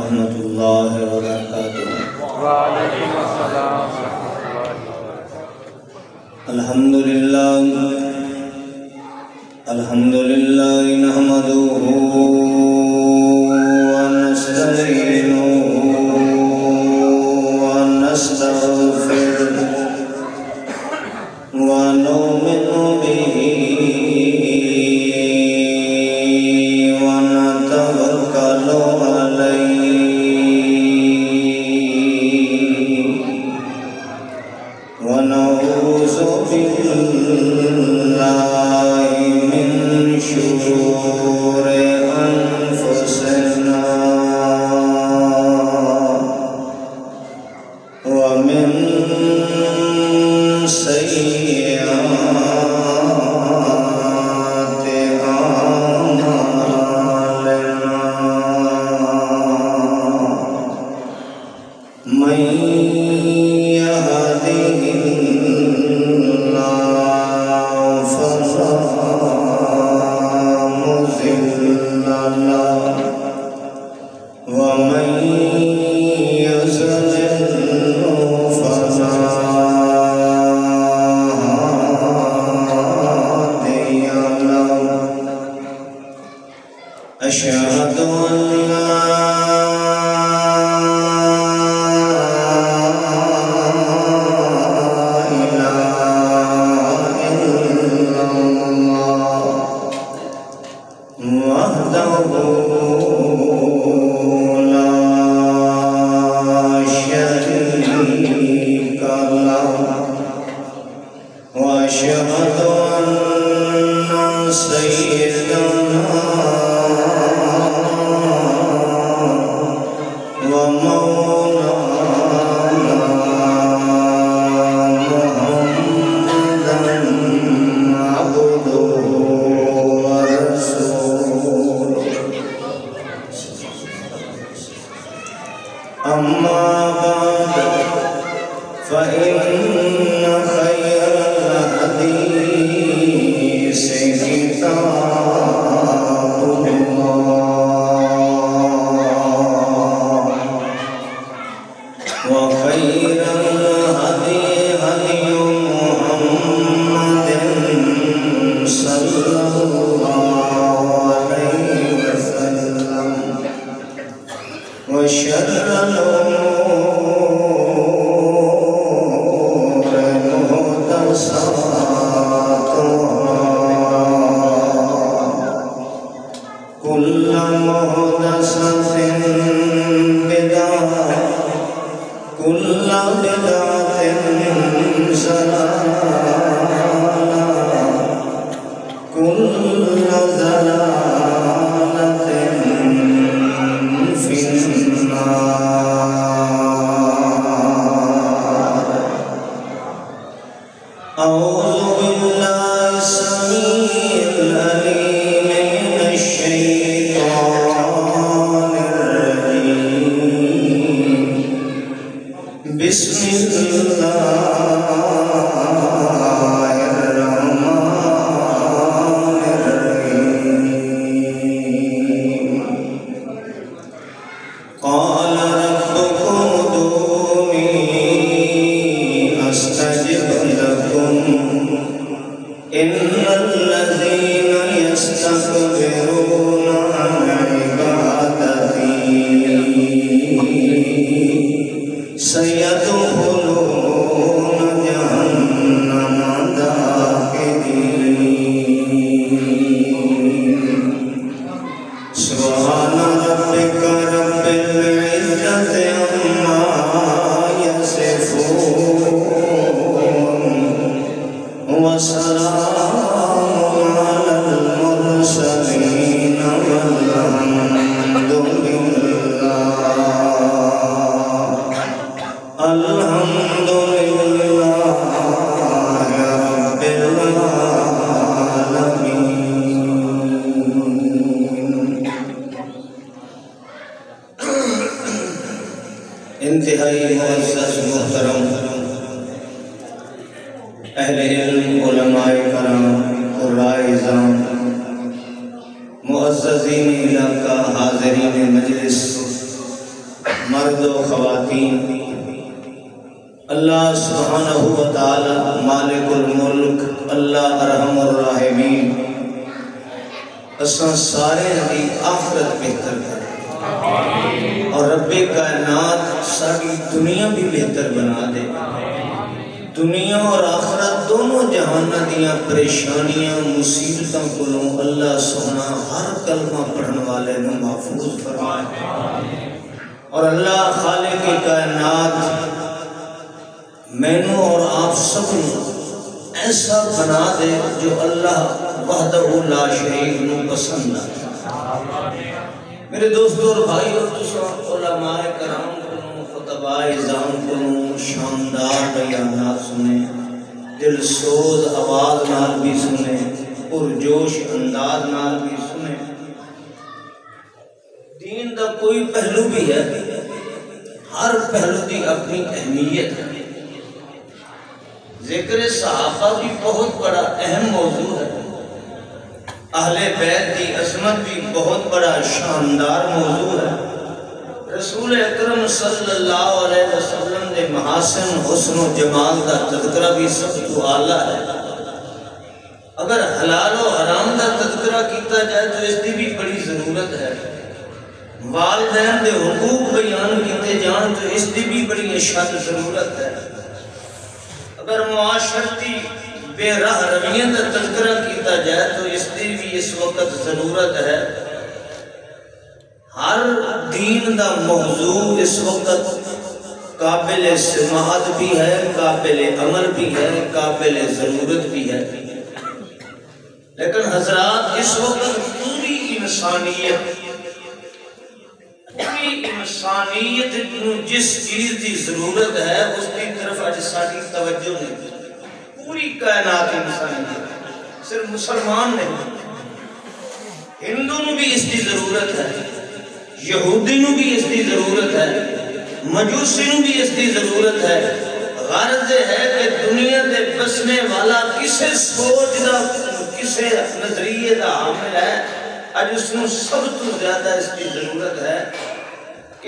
ورحمۃ اللہ وبرکاتہ۔ وعلیکم السلام ورحمۃ اللہ وبرکاتہ۔ الحمدللہ نحمدہ ونستعینہ ونستغفرہ ونؤمن بہ ونتوکل علیہ ونعوذ باللہ من شرور انفسنا ومن سیئات اعمالنا من يهده الله فلا مضل له ومن يضلل فلا هادي له أشهد أن لا إله إلا الله وحده لا شريك له وأشهد أن سيدنا ومولانا محمدا عبده ورسوله أما بعد فإن خير الحديث كتاب الله وخير الهدي هدي محمد صلى الله عليه وسلم وشر الأمور محدثاتها كل محدثة بدعة كل بدعة ضلالة كل ضلالة في النار أعوذ بالله السميع العليم من الشيطان الرجيم بسم الله الرحمن الرحيم قال ربكم ادعوني أستجب لكم إن الذين يستكبرون عن عبادتي سيدخلون جهنم داخرين سبحان ربك رب العزة عما يصفون وسلام على المرسلين والحمد لله الحمد لله رب العالمين۔ انتہائی معزز محترم اہل علم، علماء کرام، قرائے اعظام، معززین علاقہ، حاضرین مجلس، مرد و خواتین، اللہ سبحانہ و تعالی مالک الملک، اللہ ارحم الراحمین اساں سارے دی آخرت بہتر کر اور رب کائنات ساری دنیا بھی بہتر بنا دے۔ دنیا اور آخرت دونوں جہانہ دیاں پریشانیاں مصیبتوں کولوں اللہ سونا ہر کلمہ پڑھن والے نو محفوظ فرمائے، اور اللہ خالق کائنات مینوں اور آپ سب کو ایسا بنا دے جو اللہ وحدہ لا شریک نو پسند آئے۔ میرے دوستو اور بھائیو، تساں علماء کرام کو خطباء اعظام کو شاندار بیانات سنے، دل سوز آواز نال بھی سنے، پرجوش انداز نال بھی سنے۔ دین دا کوئی پہلو بھی ہے، ہر پہلو دی اپنی اہمیت ہے۔ ذکر صحابہ بھی بہت بڑا اہم موضوع ہے، اہل بیت کی عظمت بھی بہت بڑا شاندار موضوع ہے۔ رسول اکرم صلی اللہ علیہ وسلم دے محاسن حسن و جمال دا تذکرہ بھی سب تو اعلیٰ ہے۔ اگر حلال و حرام دا تذکرہ کیتا جائے تو اس دی بھی بڑی ضرورت ہے۔ والدین دے حقوق بیان کیتے جان تو اس دی بھی بڑی اشد ضرورت ہے۔ اگر معاشرتی بے راہ رویہ کا تذکرہ کیتا جائے تو اس دی بھی اس وقت ضرورت ہے۔ ہر دین دا موضوع اس وقت قابل سماعت بھی ہے، قابل عمل بھی ہے، قابل ضرورت بھی ہے۔ لیکن حضرات اس وقت پوری انسانیت جس چیز کی ضرورت ہے اس کی طرف آج ساری توجہ نہیں۔ پوری کائنات انسانیت، صرف مسلمان نہیں، ہندو نو بھی اس کی ضرورت ہے، یہودی نو بھی اس کی ضرورت ہے، مجوسی نو بھی اس کی ضرورت ہے۔ غرض ہے کہ دنیا دے بسنے والا کسے سوچ دا، کسے نظریے دا حامل ہے، آج اس نے سب تو زیادہ اس کی ضرورت ہے۔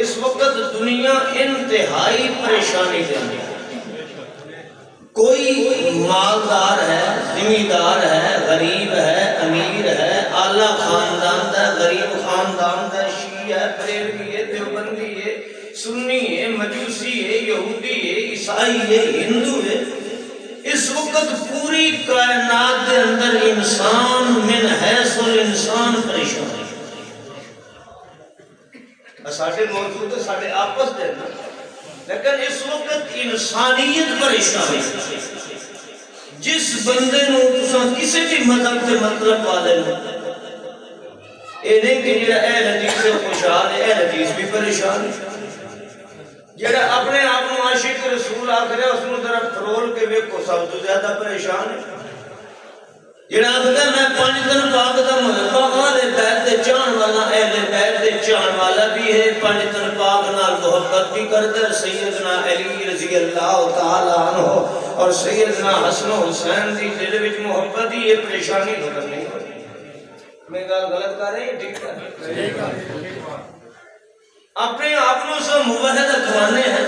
اس وقت دنیا انتہائی پریشانی دے رہی ہے۔ کوئی مالدار ہے، زمیندار ہے، غریب ہے، امیر ہے، اعلیٰ خاندان ہے، غریب خاندان ہے، شیعہ ہے، بریلوی ہے، دیوبندی ہے، سنی ہے، مجوسی ہے، یہودی ہے، عیسائی ہے، ہندو ہے۔ اس وقت پوری کائنات کے اندر انسان من حیث الانسان پریشان ہے۔ ساڑھے موجود ہے، ساڑھے آپس دے نا، لیکن اس وقت انسانیت پریشان ہے۔ جس بندے نو تساں کسی بھی مذہب سے مطلب والے نو اے نہیں کہ جڑا اہل حدیث سے خوشحال ہے، اہل حدیث بھی پریشان ہے۔ جڑا اپنے آپ کو عاشق رسول آخر ہے، اس نے ذرا فرول کے ویکھو سب تو زیادہ پریشان ہے۔ جڑا آخر ہے میں پانچ دن پاک دا محبت اہل بیت دے چاہن والا، اہل بیت دے چاہن والا بھی ہے، پانچ دن پاک نال محبت بھی کرتا ہے۔ سیدنا علی رضی اللہ تعالی عنہ اور سیدنا حسن و حسین دی دل وچ محبت ہی یہ پریشانی ختم نہیں ہوتی۔ میں غلط کر رہے ہیں؟ ٹھیک ہے۔ اپنے آپ کو سب موحد اخوانے ہیں،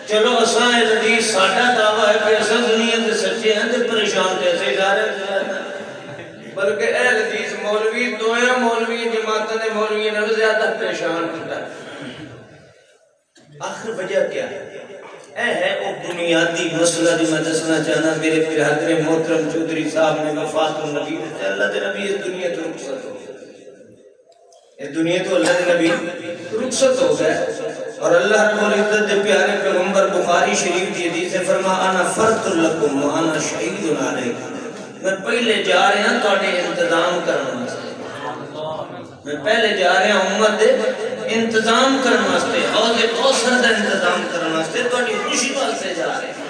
چلو اساں حدیث ساڈا دعویٰ ہے کہ اساں دنیا کے سچے ہیں تو پریشان کیسے جا رہے ہیں؟ بلکہ اہل حدیث مولوی دویا مولوی جماعتوں نے مولوی نے زیادہ پریشان کرتا ہے۔ آخر وجہ کیا ہے؟ اے ہے وہ بنیادی مسئلہ جو میں دسنا چاہنا۔ میرے پھر حضرت محترم چودھری صاحب نے وفات النبی سے اللہ کے نبی اس دنیا تو رخصت ہو گئے، اس دنیا تو اللہ کے نبی رخصت ہو گئے، اور اللہ رب العزت دے پیارے پیغمبر بخاری شریف کی حدیث سے فرما انا فرط لکم وانا شہید علیکم، میں پہلے جا رہے ہیں تواڈے انتظام کرنا واسطے، میں پہلے جا رہے ہیں امت دے انتظام کرنا واسطے، حوض کوثر دا انتظام کرنا واسطے، تواڈی خوشی واسطے جا رہے ہیں،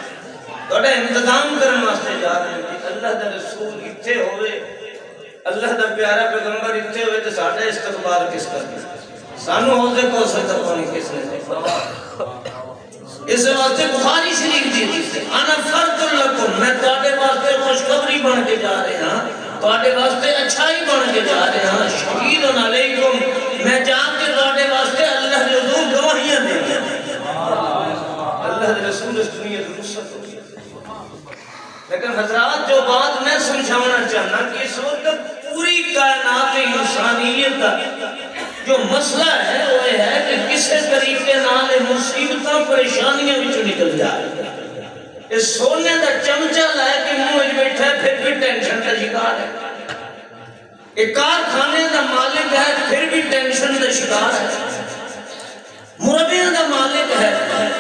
تواڈا انتظام کرنا واسطے جا رہے ہیں کہ اللہ دا رسول اتھے ہوئے، اللہ دا پیارا پیغمبر اتھے ہوئے تو ساڈا استقبال کس کرے؟ سانو حوض کوثر دا پانی کس نے دے؟ اس واسطے بخاری شریف دی حدیث ہے انا فرد لکم، میں تواڈے واسطے خوشخبری بن کے جا رہے ہاں، تواڈے واسطے اچھائی بن کے جا رہے ہاں، شہید علیکم، میں جا کے تواڈے واسطے اللہ کے حضور گواہیاں دے حضرات جو بات میں سمجھانا چاہنا کہ اس وقت پوری کائنات انسانیت کا جو مسئلہ ہے وہ یہ ہے کہ کسے طریقے نال مصیبتاں پریشانیاں وچ نکل جائے. اس سونے دا چمچہ لائے کہ منہ وچ بیٹھا ہے پھر بھی ٹینشن کا شکار ہے. ایک کارخانے دا مالک ہے پھر بھی ٹینشن دا شکار ہے. مربیوں دا مالک ہے,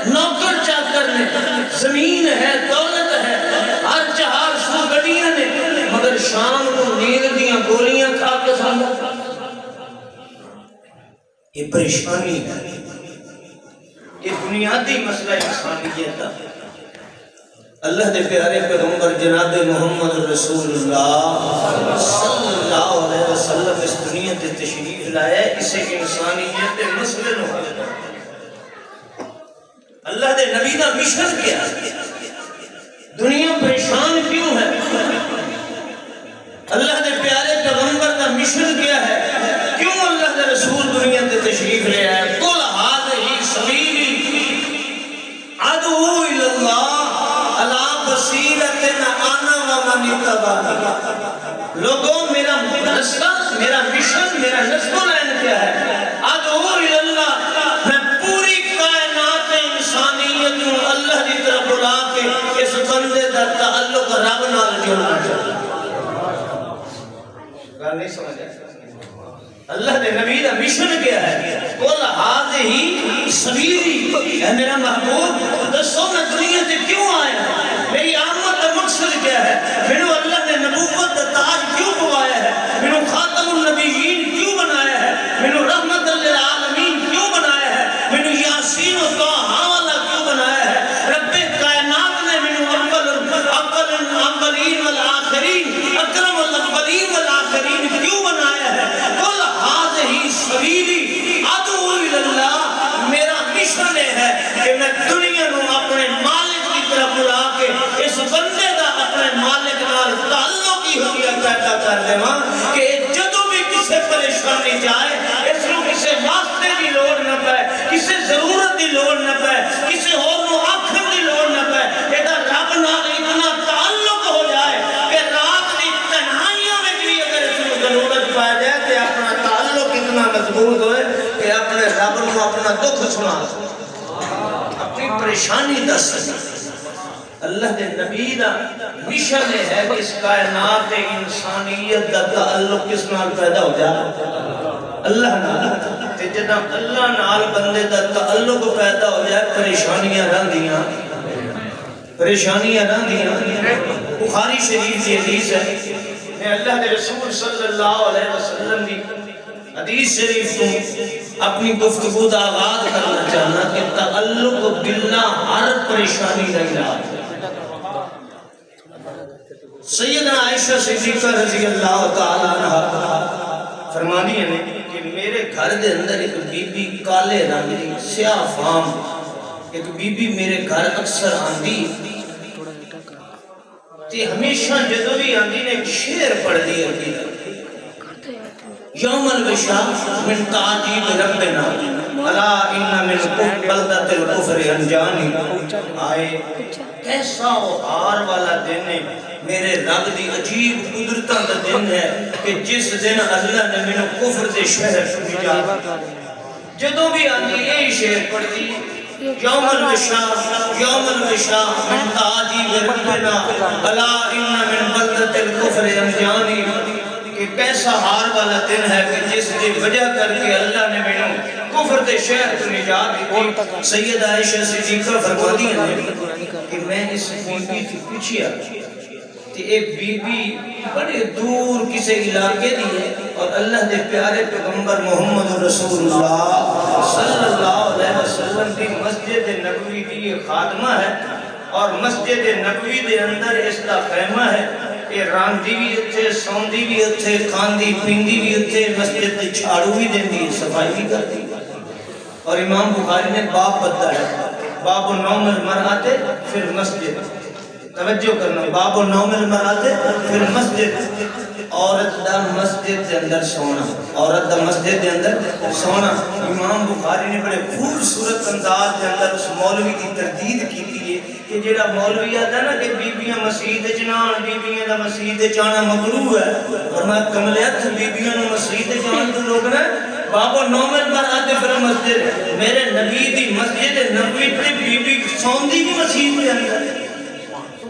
نوکر چاکر نے, زمین ہے, دولت ہے, ہر چہار سو گڑیاں نے, مگر شام کو نیند دیاں گولیاں کھا کے سامنے. یہ پریشانی ہے, یہ بنیادی مسئلہ انسانیت ہے. اللہ دے پیارے پیغمبر جناب محمد رسول اللہ صلی اللہ علیہ وسلم اس دنیا تے تشریف لائے اسے انسانیت دے مسئلے نو حل کرنا. اللہ دے نبی دا مشن کیا ہے؟ دنیا پریشان کیوں ہے؟ اللہ دے پیارے پیغمبر دا مشن کیا ہے؟ کیوں اللہ دے رسول دنیا تے تشریف لے آئے؟ قل ھذہ سبیلی ادعو الی اللہ علی بصیرۃ انا ومن اتبعنی. لوگوں میرا رستہ, میرا مشن, میرا نسب العین کیا ہے؟ ادعو الی اللہ, میں پوری کائنات انسانیت کو اللہ کی طرف بلا کے اس بندے کا تعلق رب نال جوڑنا چاہتا ہوں. گل نہیں سمجھا؟ اللہ نے نبی کا مشن کیا ہے؟ قل ھذہ سبیلی, اے میرا محبوب دسو میں دنیا سے کیوں آیا, میری آمد کا مقصد کیا ہے, مینوں اللہ نے نبوت کا تاج کیوں پوایا ہے, مینوں خاتم النبیین کیوں بنایا ہے, مینوں رحمت للعالمین کیوں بنایا ہے, مینوں یاسین و طٰہٰ والا کیوں بنایا ہے. رب کائنات نے مینوں الاولین والآخرین, اکرم الاولین والآخرین کیوں بنایا ہے. قل ھذہ سبیلی ادعو الی اللہ, میرا مشن ہے کہ میں دنیا کو اپنے مالک کی طرف بلا کے اس بندے دا اپنے مالک نال تعلق ہی حقیقت پیدا کر دےواں کہ جدوں بھی کسے پریشانی جائے اس کو کسے واسطے دی لوڑ نہ پے, کسے ضرورت دی لوڑ نہ پے, کسے اور نو آکھن دی لوڑ نہ پے. ایڈا رب نال اتنا تعلق ہو جائے کہ رات دی تنہائیوں میں بھی اگر اس کو ضرورت پا جائے تو اپنا تعلق اتنا مضبوط ہوئے کہ اپنے رب کو اپنا دکھ سنا, اپنی پریشانی دس سکے. اللہ دے نبی دا مشن ہے کہ اس کائنات انسانیت دا تعلق کس نال پیدا ہو جائے, اللہ نال. تے جداں اللہ نال بندے دا تعلق پیدا ہو جائے پریشانیاں رہندیاں, پریشانیاں رہندیاں. بخاری شریف کی حدیث ہے, میں اللہ دے رسول صلی اللہ علیہ وسلم کی حدیث شریف کو اپنی گفتگو کا آغاز کرنا چاہنا کہ تعلق باللہ ہر پریشانی کا علاج ہے. سیدنا عائشہ صدیقہ رضی اللہ تعالیٰ عنہ فرمانی ہے کہ میرے گھر دے اندر ایک بی بی کالے رنگ دی سیاہ فام ایک بی بی میرے گھر اکثر آندی تے ہمیشہ جدو بھی آندی نے ایک شعر پڑھ دی ہوتی ہے, یوم الوشا من تعجیب ربنا الا ان من بلدت الکفر انجانی. آئے کیسا وہ ہار والا دن ہے, میرے رب دی عجیب قدرتاں دا دن ہے کہ جس دن اللہ نے منو کفر دے شہر سے نجات. جدوں بھی آندی یہ شعر پڑھتی یوم الوشا من تعجیب ربنا الا ان من بلدت الکفر انجانی, کہ کیسا ہار والا دن ہے کہ جس دی وجہ کر کے اللہ نے میں کفر دے شہر کو نجات دی. سیدہ عائشہ صدیقہ فرماتی ہیں کہ میں اس بی بی کی پوچھیا کہ ایک بی بی بڑے دور کسی علاقے دی ہے اور اللہ دے پیارے پیغمبر محمد رسول اللہ صلی اللہ علیہ وسلم کی مسجد نبوی دی خادمہ ہے اور مسجد نبوی دے اندر اس کا خیمہ ہے. یہ راندی بھی اتھے, سوندی بھی اتھے, کھاندی پیندی بھی اتھے, مسجد تے چھاڑو بھی دیں دی, صفائی بھی کرتی. اور امام بخاری نے باب بدلا ہے, باب نوم المرأت پھر مسجد. توجہ کرنا, باب نوم المرأت پھر مسجد. عورت دا مسجد دے اندر سونا، عورت دا مسجد دے اندر سونا. امام بخاری نے بڑے خوبصورت انداز دے اندر اس مولوی کی تردید کی ہے کہ جڑا مولوی آتا نا کہ بیبیاں مسجد جنان، بیبیاں دا مسجد جانا مکروہ ہے. فرمایا کملیت بیبیاں نو مسجد جان تو لوگ نا بابا 9 منبر آتے پھر مسجد، میرے نبی دی مسجد نبوی تے بی بی سوندی بھی مسجد دے اندر،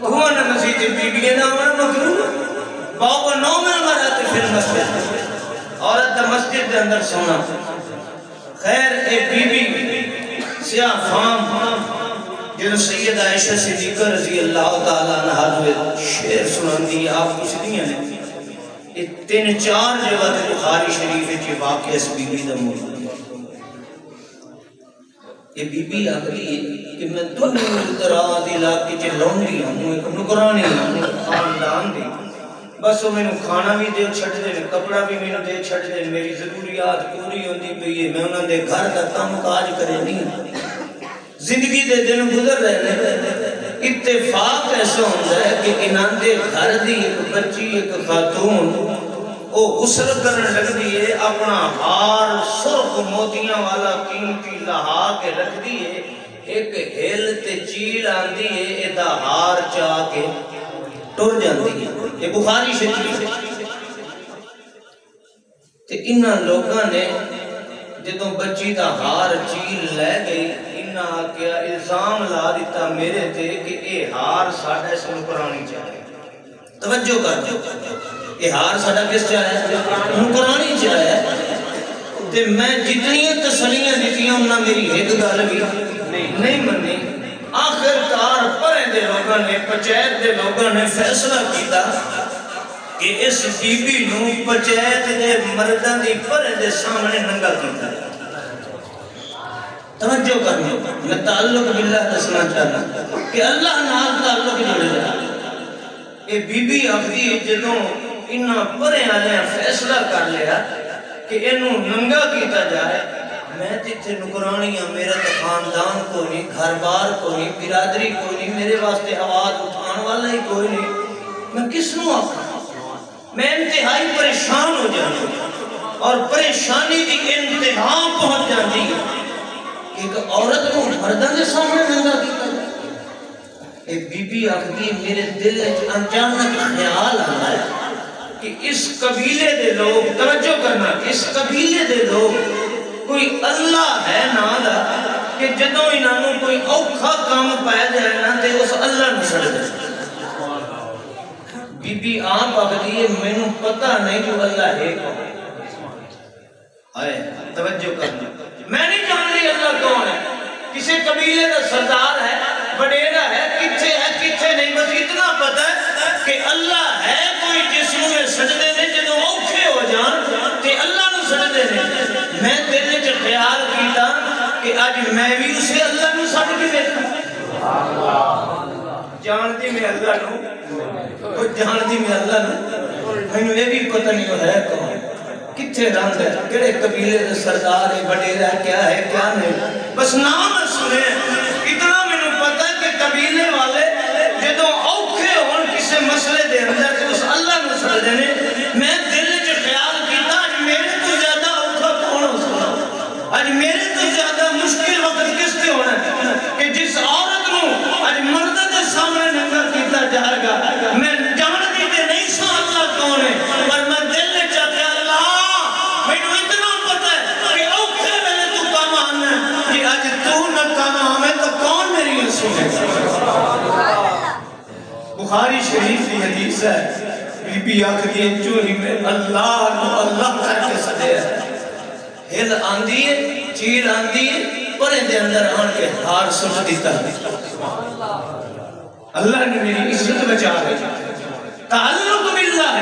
ہوا نا مسجد بیبیاں دا ہونا مکروہ. بابا 9 منبر آتے پھر مسجد، عورت دا مسجد دے اندر سونا. خیر اے بی بی سیاہ فام جنہوں سید عائشہ صدیقہ رضی اللہ تعالیٰ عنہ ہوئے شعر سنان دی آپ کچھ دیا ہیں. یہ 3-4 جگہ تے بخاری شریف ہے یہ واقعہ اس بی بی دا موجود ہے. یہ بی بی آگلی ہے کہ میں دور دراز علاقے چے لونڈی ہوں، ایک نگرانی ہوں، خاندان دی. بس وہ میں نے کھانا بھی دے چھڑ دے، کپڑا بھی میں نے دے چھڑ دے، میری ضروریات پوری ہوندی پئی ہے. میں انہوں نے گھر کا کام کاج کرے نہیں، زندگی دے دن گزر رہے ہیں. اتفاق ایسا ہوتا ہے کہ انہوں دے گھر دی ایک بچی ایک خاتون وہ غسل کرنے لگ دیئے، اپنا ہار سرخ موتیاں والا قیمتی لہا کے رکھ دیئے، ایک ہیل تے چیل آن دیئے، ایدہ ہار چاہ کے ٹور جان دیئے. یہ بخاری شریف ہے. تے انہاں لوگاں نے جدوں بچی دا ہار چیل لے گئی، انہاں کیا الزام لا دیتا میرے تے کہ اے ہار ساڑھے سے نکرانی چاہے. توجہ کر، یہ ہار ساڑھا کس چاہے؟ نکرانی چاہے. تے میں جتنی تسلیاں دیتی ہوں انہاں میری ایک گل بھی نہیں منی. آخر کار پرے دے لوگاں نے، پچیت دے لوگاں نے فیصلہ کیتا کہ اس بی بی نو پچیت دے مردان دی پرے دے سامنے ننگا کیتا. توجہ کرنا، میں تعلق باللہ دسنا چاہتا کہ اللہ نال تعلق جڑے جا. اے بی بی آخری جدوں انہاں پرے آلے فیصلہ کر لیا کہ انہوں ننگا کیتا جائے. میں تیتھے نکرانی ہوں، میرا تو خاندان کوئی نہیں، گھر بار کوئی نہیں، برادری کوئی نہیں، میرے واسطے آواز اٹھان والا ہی کوئی نہیں. میں کس نو آکھا؟ میں انتہائی پریشان ہو جانا اور پریشانی دی انتہا پہنچ جاتی ہے. ایک عورت کو مردان دے سامنے ننگا کیتا جائے. ایک بی بی آخری میرے دل انجانک خیال آنا ہے کہ اس قبیلے دے لوگ، توجہ کرنا، اس قبیلے دے لوگ کوئی اللہ ہے نا دا کہ جدوں انہوں کوئی اوکھا کام پایا جائے نا تے اس اللہ نو چھڑ دے. بی بی آپ آخری ہے میں نو پتہ نہیں جو اللہ ہے کون. آئے توجہ کرنا، میں نہیں جان رہی اللہ کون ہے. کسی قبیلے کا سردار ہے، وڈیرا ہے، کتھے نہیں، بس اتنا پتہ ہے کہ اللہ ہے کوئی جس میں سجدے نے جدوں اوکھے ہو جان تے اللہ نو سجدے نے. میں دل وچ خیال کیتا کہ آج میں بھی اسے اللہ نو سجد کے دیکھا. جانتی میں اللہ نو، وہ جانتی میں اللہ نو، میں یہ بھی پتہ نہیں ہو ہے کون، کتھے رنگ ہے، کڑے قبیلے دے سردار ہے، وڈیرا ہے، کیا ہے کیا نہیں، بس نام سنے. اتنا میں نے پتہ ہے کہ قبیلے والے جدوں اوکھے ہون کسے مسئلے دے اندر کہ اس اللہ نو سجدے نے. میں دل وچ خیال کیتا آج میرے تو زیادہ اوکھا کون ہو سکتا، آج میرے تو زیادہ مشکل وقت کس تے ہونا ہے کہ جس عورت نو آج مرد دے سامنے ننگا کیتا جائے گا. میں جانتی تے نہیں سا اللہ کون ہے، پر میں دل وچ آتا اللہ میں نے اتنا پتہ ہے کہ اوکھے ویلے تو کام آنا ہے کہ آج تو نہ کام آوے تو کون میری سنے. بخاری شریف کی حدیث ہے، بی بی آخری ہے جو ہی میں اللہ کو اللہ کر کے سجے ہے. ہل آندھی ہے، چیل آندھی ہے، پرے دے اندر آن کے ہار سمجھ دیتا ہے. اللہ نے میری عزت بچا رہی. تعلق باللہ